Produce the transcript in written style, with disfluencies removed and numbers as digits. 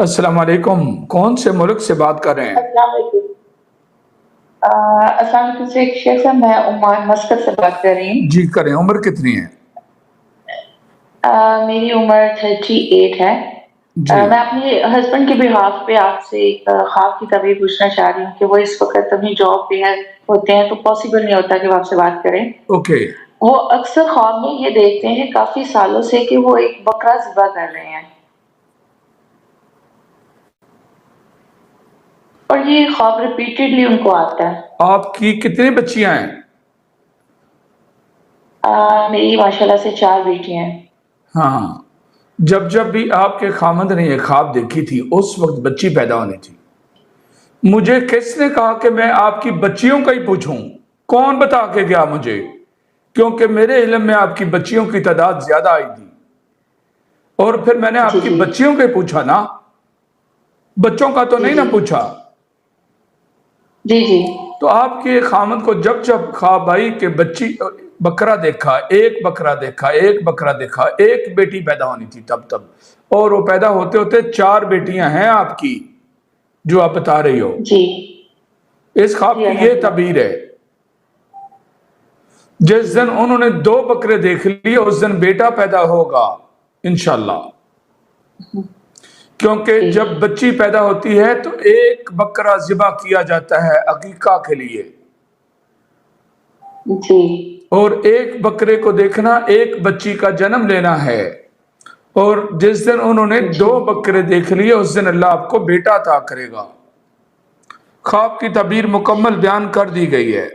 السلام علیکم، کون سے ملک سے بات کر رہے ہیں؟ السلام علیکم۔ السلام علیکم شیخ صاحب، میں عمان مسقط سے بات کر رہی ہوں۔ جی کریں، عمر کتنی ہے؟ میری عمر 38 ہے۔ جی میں اپنے ہسبینڈ کے بہاف پہ آپ سے ایک خواب کی تعبیر پوچھنا چاہ رہی ہوں کہ وہ اس وقت اپنی جاب پہ ہوتے ہیں تو پاسبل نہیں ہوتا کہ وہ آپ سے بات کریں۔ اوکے۔ وہ اکثر خواب میں یہ دیکھتے ہیں کافی سالوں سے کہ وہ ایک بکرا ذبح کر رہے ہیں، اور یہ خواب ریپیٹڈلی ان کو آتا ہے۔ آپ کی کتنی بچیاں ہیں؟ میری ماشاءاللہ سے 4 بیٹیاں ہیں۔ ہاں، جب بھی آپ کے خامند نے یہ خواب دیکھی تھی اس وقت بچی پیدا ہونی تھی۔ مجھے کس نے کہا کہ میں آپ کی بچیوں کا ہی پوچھوں؟ کون بتا کے گیا مجھے؟ کیونکہ میرے علم میں آپ کی بچیوں کی تعداد زیادہ آئی تھی، اور پھر میں نے آپ کی بچیوں کے پوچھا نا، بچوں کا تو نہیں نہ پوچھا۔ جی جی۔ تو آپ کے خامد کو جب خواب آئی کہ بچی بکرا دیکھا، ایک بکرا دیکھا، ایک بکرا دیکھا، ایک بیٹی پیدا ہونی تھی تب، اور وہ پیدا ہوتے ہوتے 4 بیٹیاں ہیں آپ کی جو آپ بتا رہی ہو۔ جی اس خواب کی یہ تعبیر ہے، جس دن انہوں نے 2 بکرے دیکھ لیے اس دن بیٹا پیدا ہوگا انشاءاللہ، کیونکہ جب بچی پیدا ہوتی ہے تو ایک بکرا ذبح کیا جاتا ہے عقیقہ کے لیے، جی۔ اور ایک بکرے کو دیکھنا ایک بچی کا جنم لینا ہے، اور جس دن انہوں نے 2 بکرے دیکھ لیے اس دن اللہ آپ کو بیٹا عطا کرے گا۔ خواب کی تعبیر مکمل بیان کر دی گئی ہے۔